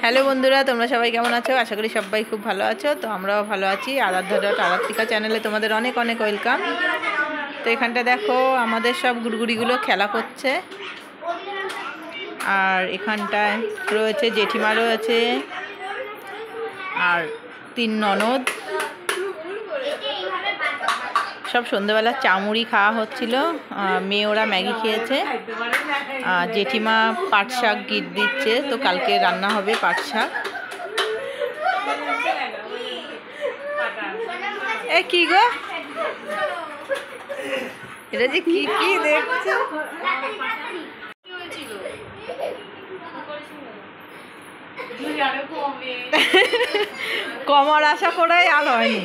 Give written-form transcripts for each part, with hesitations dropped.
Hello বন্ধুরা, তোমরা সবাই কেমন আছো? আশা করি সবাই খুব ভালো আছো। তো আমরাও ভালো আছি। আরাধ্যা চ্যানেলে তোমাদের অনেক অনেক ওয়েলকাম। তো এখানটা দেখো আমাদের সব গুড়গুড়িগুলো খেলা করছে। আর এখানটায় রয়েছে জেঠিমা রয়েছে আর 3 ননদ। সব সন্ধ্যেবেলা চামুড়ি খাওয়া হচ্ছিল। মেয়ে ওরা ম্যাগি খেয়েছে। জেঠিমা পাট শাক গিট দিচ্ছে, তো কালকে রান্না হবে পাট শাক। এ কি গো, এটা যে কি কি দেখছো? কমার আশা করে আর হয়নি।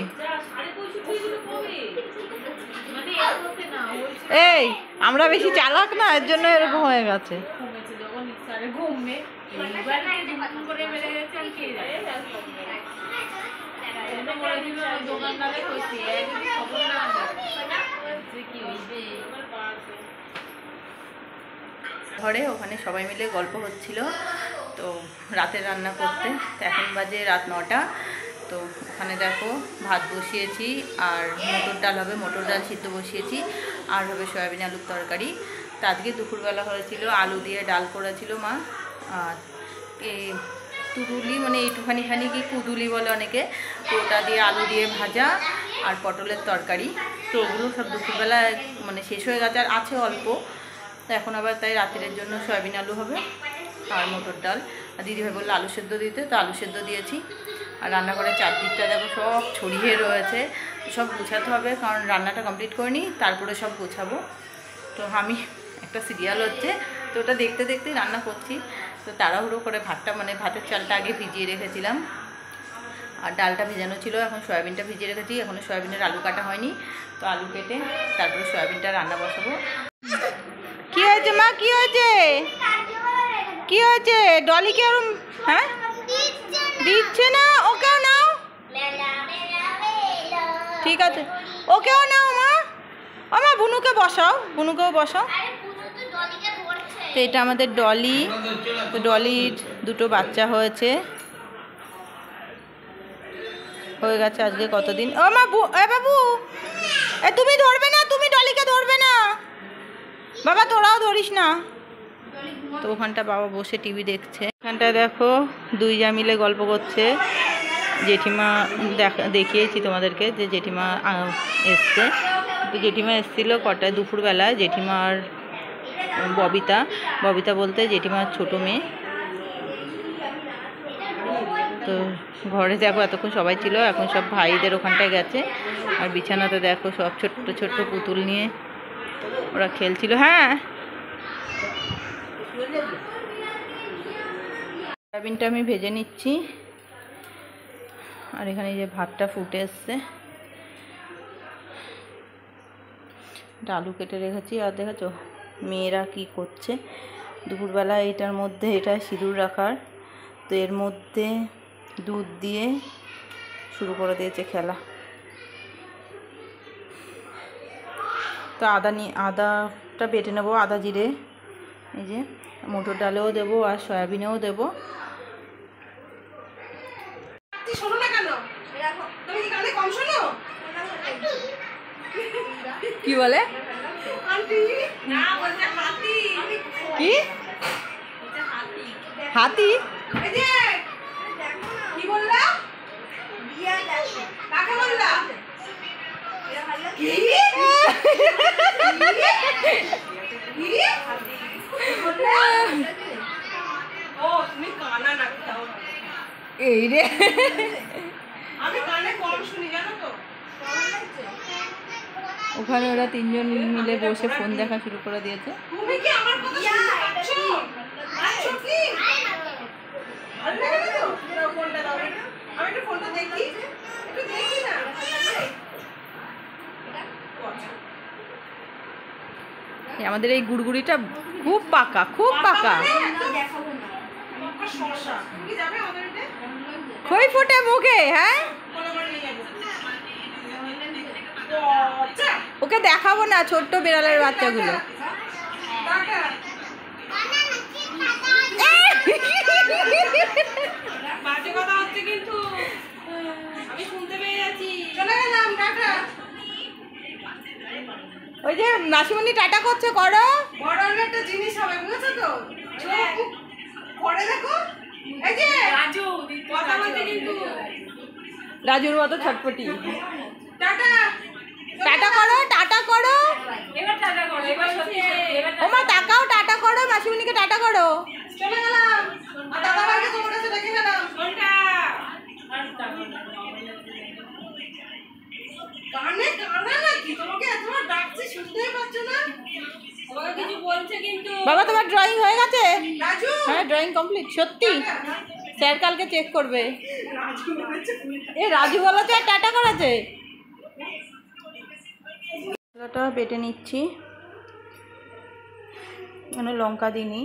এই আমরা বেশি চালাক না, এর জন্য এরকম হয়ে গেছে। ঘরে ওখানে সবাই মিলে গল্প হচ্ছিল, তো রাতে রান্না করতে। তো এখন বাজে রাত 9টা। তো ওখানে দেখো ভাত বসিয়েছি, আর মটর ডাল হবে, মটর ডাল সিদ্ধ বসিয়েছি, আর হবে সয়াবিন আলুর তরকারি। তো আজকে দুপুরবেলা হয়েছিল আলু দিয়ে ডাল করেছিল মা। আর তুরুলি মানে এইটুখানি কি কুদুলি বলে অনেকে, তো ওটা দিয়ে আলু দিয়ে ভাজা আর পটলের তরকারি। তো ওগুলো সব দুপুরবেলা মানে শেষ হয়ে গেছে, আর আছে অল্প। তো এখন আবার তাই রাতের জন্য সয়াবিন আলু হবে আর মটর ডাল। আর দিদিভাই বললো আলু সেদ্ধ দিতে, তো আলু সেদ্ধ দিয়েছি। আর রান্নাঘরের চারদিকটা দেখো সব ছড়িয়ে রয়েছে, সব গুছাতে হবে, কারণ রান্নাটা কমপ্লিট করিনি, তারপরে সব গোছাবো। তো আমি একটা সিরিয়াল হচ্ছে, তো ওটা দেখতে দেখতেই রান্না করছি। তো তাড়াহুড়ো করে ভাতটা মানে ভাতের চালটা আগে ভিজিয়ে রেখেছিলাম, আর ডালটা ভেজানো ছিল। এখন সয়াবিনটা ভিজিয়ে রেখেছি, এখনও সয়াবিনের আলু কাটা হয়নি। তো আলু কেটে তারপরে সয়াবিনটা রান্না বসাবো। কি হয়েছে মা, কি হয়েছে, কি হয়েছে? ডলিকে ওরম হ্যাঁ দিচ্ছে না, ওকেও নাও। ঠিক আছে, ওকেও নাও মা। মা বুনুকে বসাও, বুনুকেও বসাও। তো এটা আমাদের ডলি। তো ডলির 2টো বাচ্চা হয়েছে, হয়ে গেছে আজকে কতদিন। ও মা বাবু, তুমি ধরবে না, তুমি ডলিকে ধরবে না বাবা, তোরাও ধরিস না। তো ওখানটা বাবা বসে টিভি দেখছে। এখানটা দেখো 2 যা মিলে গল্প করছে। জেঠিমা দেখিয়েছি তোমাদেরকে যে জেঠিমা এসছে। তো জেঠিমা এসেছিলো কটায়, দুপুরবেলায়। জেঠিমার ববিতা বলতে জেঠিমার ছোট মেয়ে। তো ঘরে দেখো এতক্ষণ সবাই ছিল, এখন সব ভাইদের ওখানটায় গেছে। আর বিছানাতে দেখো সব ছোট্ট ছোট্ট পুতুল নিয়ে ওরা খেলছিল। হ্যাঁ, সয়াবিনটা আমি ভেজে নিচ্ছি। আর এখানে যে ভাতটা ফুটে এসছে, আলু কেটে রেখেছি। আর দেখেছো মেয়েরা কি করছে দুপুরবেলা। এটার মধ্যে এটা সিঁদুর রাখার, তো এর মধ্যে দুধ দিয়ে শুরু করে দিয়েছে খেলা। তো আদাটা বেটে নেবো, আদা জিরে। এই যে মটর ডালেও দেবো আর সয়াবিনেও দেবো। কি বলে, কি হাতি? কি বললা? কাকে বললা? এই রে, আমি কানে কম শুনি জানো তো। ওখানে ওরা 3 জন মিলে বসে ফোন দেখা শুরু করে দিয়েছে। তুমি কি আমার কথা শুনতে পাচ্ছ? কি ভালো লাগে তো ফোনটা দাও, আমি একটু ফোনটা দেখি, একটু দেখি না। আমাদের এই গুড়গুড়িটা খুব পাকা, খুব পাকা। খই ফোটে মুখে। হ্যাঁ, ওকে দেখাবো না, ছোট্ট বিড়ালের বাচ্চাগুলো। বাজে কথা হচ্ছে কিন্তু আমি শুনতে পেয়ে যাচ্ছি। চলে গেলাম, টাটা। ওই যে মাসিমণি টাটা করছে, করো। বড় একটা জিনিস হবে, বুঝেছো তো? করে দেখো। এই যে রাজু কথা বলতে কিন্তু রাজুর মতো ছটপটি। টাটা টাটা করো, টাটা করো। এবার টাটা করো, এবার সত্যি এবার ওমা তাকাও, টাটা করো, মাসিমণিকে টাটা করো। চলে গেলাম। আর দাদা ভাইকে তোমার কাছে দেখে গেলাম। কোনটা? কানে কানা নাকি? তোমাকে এতবার ডাকছি শুনতেই পাচ্ছ না? তোমাকে কিছু বলছে কিন্তু। বাবা তোমার ড্রয়িং হয়ে গেছে? রাজু হ্যাঁ ড্রয়িং কমপ্লিট। সত্যি? স্যার কালকে চেক করবে। রাজু বলেছে এ রাজু বলেছে আর টাটা করেছে। মশলাটা বেটে নিচ্ছি। মানে লঙ্কা দিইনি,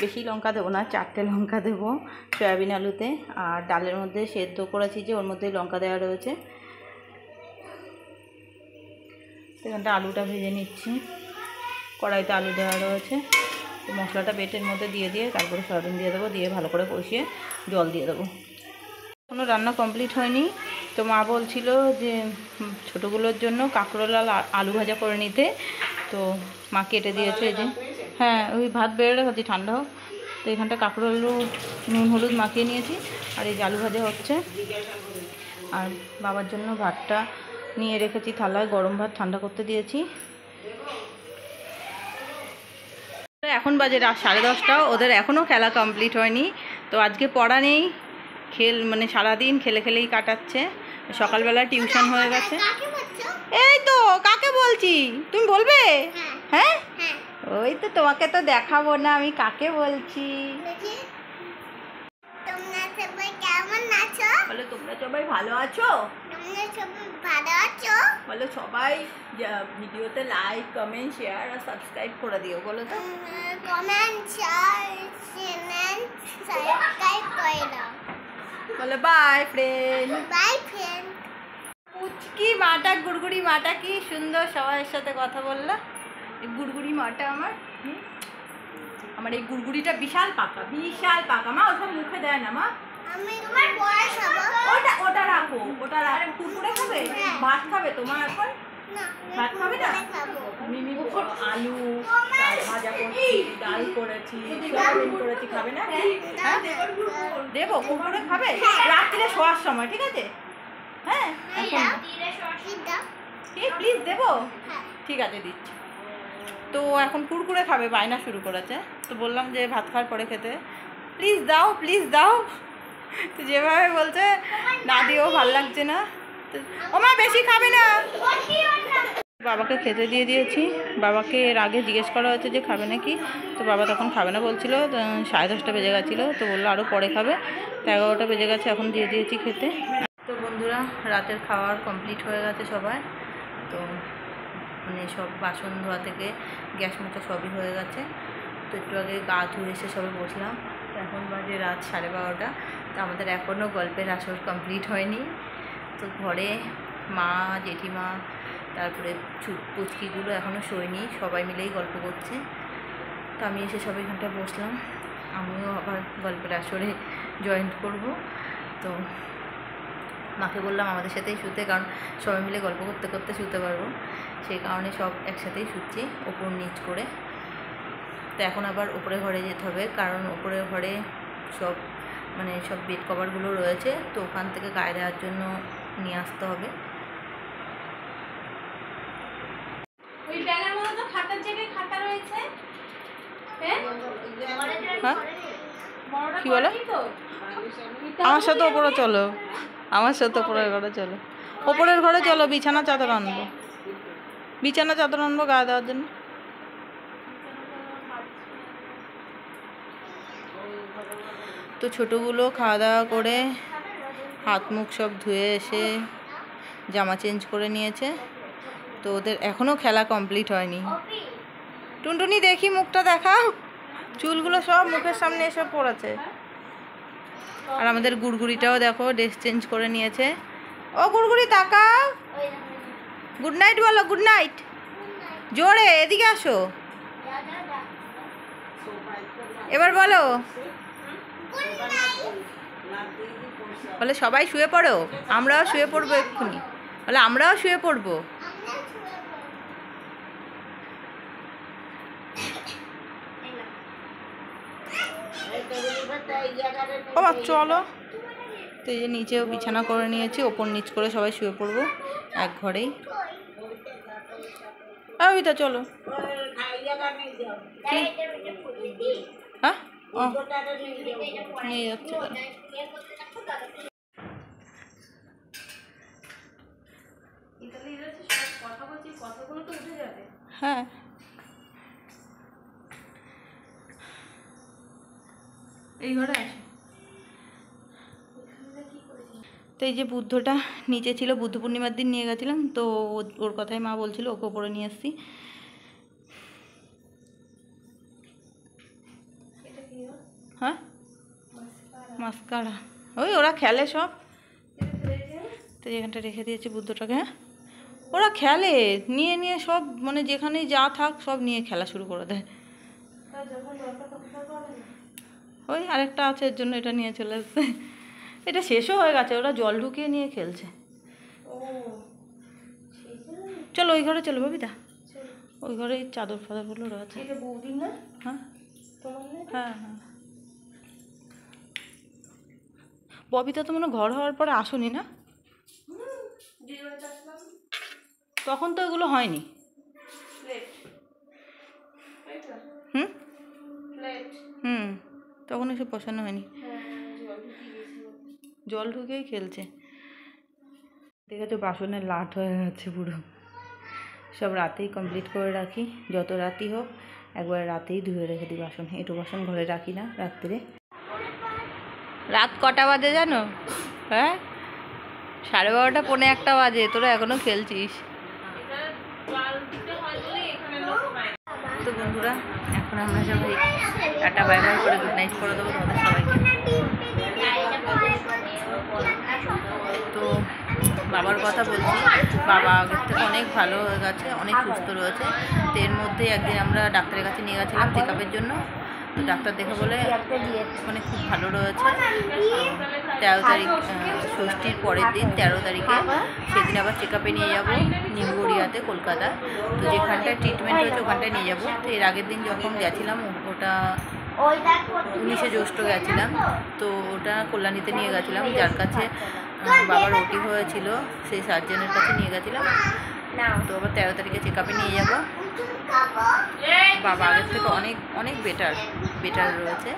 বেশি লঙ্কা দেবো না, 4টে লঙ্কা দেবো সয়াবিন আলুতে। আর ডালের মধ্যে সেদ্ধ করেছি যে ওর মধ্যে লঙ্কা দেওয়া রয়েছে। এখানটা আলুটা ভেজে নিচ্ছি, কড়াইতে আলু দেওয়া রয়েছে। তো মশলাটা বেটের মধ্যে দিয়ে দিয়ে তারপরে সয়াবিন দিয়ে দেবো, দিয়ে ভালো করে কষিয়ে জল দিয়ে দেবো। কোনো রান্না কমপ্লিট হয়নি। তো মা বলছিল যে ছোটোগুলোর জন্য কাঁকরোল আলু ভাজা করে নিতে। তো মা কেটে দিয়েছে যে, হ্যাঁ ওই ভাত বেড়ে রেখেছি ঠান্ডা হোক। তো এখানটা কাঁকরোল আলু নুন হলুদ মাখিয়ে নিয়েছি, আর এই যে আলু ভাজা হচ্ছে। আর বাবার জন্য ভাতটা নিয়ে রেখেছি থালায়, গরম ভাত ঠান্ডা করতে দিয়েছি। এখন বাজে রাত 10:30, ওদের এখনও খেলা কমপ্লিট হয়নি। তো আজকে পড়া নেই, মানে সারাদিন খেলে খেলেই কাটাচ্ছে। সকালবেলা টিউশন হয়ে গেছে। এই তো কাকে বলছি, তুমি বলবে? হ্যাঁ ওই তো তোমাকে তো দেখাবো না আমি কাকে বলছি। বলো তোমরা সবাই ভালো আছো? বলো সবাই ভিডিওতে লাইক কমেন্ট শেয়ার আর সাবস্ক্রাইব করে দিও। বলো তো বলো বাই ফ্রেন্ড। পুচকি মাটা, গুড়গুড়ি মাটা কি সুন্দর সবার সাথে কথা বললো। এই গুড়গুড়ি মাটা আমার এই গুড়গুড়িটা বিশাল পাকা, বিশাল পাকা। মা ওসব মুখে দেয় না মা, ওটা রাখো, ওটা রাখো। কুরকুরে খাবে? ভাত খাবে তোমার এখন? ভাত খাবে না? মিমি আলু ভাজা করছি, ডাল করেছি, সয়াবিন করেছি, খাবে না? হ্যাঁ দেবো, কুরকুরে খাবে রাত্রে শোয়ার সময়, ঠিক আছে? হ্যাঁ প্লিজ দেবো, ঠিক আছে দিচ্ছি। তো এখন কুরকুরে খাবে, বায়না শুরু করেছে। তো বললাম যে ভাত খাওয়ার পরে খেতে, প্লিজ দাও প্লিজ দাও। তো যেভাবে বলছে না দিয়েও ভাল লাগছে না। তো ওমা বেশি খাবে না। বাবাকে খেতে দিয়ে দিয়েছি। বাবাকে এর আগে জিজ্ঞেস করা হয়েছে যে খাবে নাকি, তো বাবা তখন খাবে না বলছিল। 10:30 বেজে গেছিলো, তো বললো আরও পরে খাবে। তো 11টা বেজে গেছে, এখন দিয়ে দিয়েছি খেতে। তো বন্ধুরা রাতের খাওয়ার কমপ্লিট হয়ে গেছে সবাই। তো মানে সব বাসন ধোয়া থেকে গ্যাস মোছা সবই হয়ে গেছে। তো একটু আগে গা ধুয়ে এসে সবে বসলাম। তো এখন বাজে রাত 12:30। তো আমাদের এখনও গল্পের আসর কমপ্লিট হয়নি। তো ঘরে মা জেঠিমা তারপরে পুচকিগুলো এখনও শোয়নি, সবাই মিলেই গল্প করছে। তো আমি এসে সব এখানটায় বসলাম, আমিও আবার গল্পের আসরে জয়েন্ট করব। তো মাকে বললাম আমাদের সাথেই শুতে, কারণ সবাই মিলে গল্প করতে করতে শুতে পারবো। সেই কারণে সব একসাথেই শুচ্ছি, ওপর নিচ করে। তো এখন আবার ওপরে ঘরে যেতে হবে, কারণ ওপরের ঘরে সব মানে সব বেড কভারগুলো রয়েছে। তো ওখান থেকে গায়ে দেওয়ার জন্য নিয়ে আসতে হবে। ওই ব্যাগের মধ্যে তো খাতার জায়গায় খাতা রয়েছে। হ্যাঁ কি বলো? আমার সাথে ওপরে চলো, আমার সাথে ওপরের ঘরে চলো, ওপরের ঘরে চলো। বিছানা চাদর আনবো, বিছানা চাদর আনবো গায়ে দেওয়ার জন্য। তো ছোটোগুলো খাওয়া দাওয়া করে হাত মুখ সব ধুয়ে এসে জামা চেঞ্জ করে নিয়েছে। তো ওদের এখনও খেলা কমপ্লিট হয়নি। টুনটুনি দেখি মুখটা দেখাও, চুলগুলো সব মুখের সামনে এসে পড়েছে। আর আমাদের গুড়গুড়িটাও দেখো ড্রেস চেঞ্জ করে নিয়েছে। ও গুড়গুড়ি তাকাও, গুড নাইট বলো, গুড নাইট জোরে, এদিকে আসো এবার বলো। বলে সবাই শুয়ে পড়ো, আমরাও শুয়ে পড়বো এক্ষুনি। বলে আমরাও শুয়ে পড়বো। ও চলো। তো এই যে নিচেও বিছানা করে নিয়েছি, ওপর নিচ করে সবাই শুয়ে পড়বো এক ঘরেই। ওইটা চলো। হ্যাঁ নিয়ে যাচ্ছে। হ্যাঁ এই ঘরে আছে। তো এই যে বুদ্ধটা নিচে ছিল, বুদ্ধ পূর্ণিমার দিন নিয়ে গেছিলাম, তো ওর কথাই মা বলছিল, ওকে ওপরে নিয়ে এসছি। হ্যাঁ মাস্কারা, ওই ওরা খেলে সব। তো এখানটা রেখে দিয়েছি বুদ্ধটাকে। হ্যাঁ ওরা খেলে নিয়ে নিয়ে সব, মানে যেখানেই যা থাক সব নিয়ে খেলা শুরু করে দেয়। ওই আরেকটা আছে, এর জন্য এটা নিয়ে চলে এসছে। এটা শেষও হয়ে গেছে, ওরা জল ঢুকিয়ে নিয়ে খেলছে। চলো ওই ঘরে চলো ববিতা, ওই ঘরে চাদর ফাদরগুলো রয়েছে। হ্যাঁ হ্যাঁ হ্যাঁ। ববিতা তো মনে ঘর হওয়ার পরে আসুনি না, তখন তো ওগুলো হয়নি। হুম হুম তখন এসব পছন্দ হয়নি, জল ঢুকেই খেলছে। দেখেছো বাসনের লাট হয়ে গেছে পুরো, সব রাতেই কমপ্লিট করে রাখি, যত রাতই হোক একবার রাতেই ধুয়ে রেখে দিই বাসন। এঁটো বাসন ঘরে রাখি না রাত্রে। রাত কটা বাজে জানো? হ্যাঁ 12:30 পৌনে 1 বাজে, তোরা এখনো খেলছিস। তো বন্ধুরা এখন আমরা সবাই টাটা বাই বাই করে গুড নাইট করে দেবো তোমাদের সবাইকে। তো বাবার কথা বলছি, বাবা আগের থেকে অনেক ভালো হয়ে গেছে, অনেক সুস্থ রয়েছে। তো এর মধ্যে একদিন আমরা ডাক্তারের কাছে নিয়ে গেছিলাম চেক আপের জন্য। তো ডাক্তার দেখে বলে মানে খুব ভালো রয়েছে। 13 তারিখ ষষ্ঠীর পরের দিন 13 তারিখে সেদিন আবার চেক আপে নিয়ে যাবো নিমগড়িয়াতে কলকাতা। তো যেখানটায় ট্রিটমেন্ট হয়েছে ওখানটায় নিয়ে যাবো। তো এর আগের দিন যখন গেছিলাম ওটা 19শে জ্যৈষ্ঠ গেছিলাম, তো ওটা কল্যাণীতে নিয়ে গেছিলাম, যার কাছে বাবার ওটি হয়েছিল সেই সার্জনের কাছে নিয়ে গেছিলাম। তো আবার 13 তারিখে চেক আপে নিয়ে যাবো। বাবা আগের থেকে অনেক অনেক বেটার রয়েছে।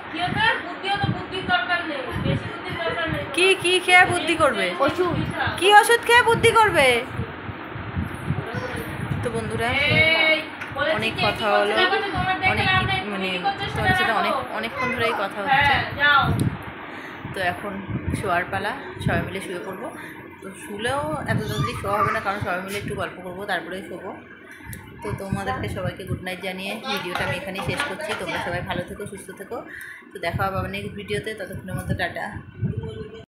কি কি খেয়ে বুদ্ধি করবে? কি ওষুধ খেয়ে বুদ্ধি করবে? তো বন্ধুরা অনেক কথা হলো, অনেক মানে তোমাদের সাথে অনেকক্ষণ ধরেই কথা হচ্ছে। তো এখন শোয়ার পালা, সবাই মিলে শুয়ে পড়বো। তো শুলেও এত জলদি শোয়া হবে না, কারণ সবাই মিলে একটু গল্প করবো তারপরেই শোবো। তো তোমাদেরকে সবাইকে গুড নাইট জানিয়ে ভিডিওটা আমি এখানেই শেষ করছি। তোমরা সবাই ভালো থেকো, সুস্থ থেকো। তো দেখা হবে নেক্সট ভিডিওতে, ততক্ষণের মতো টাটা।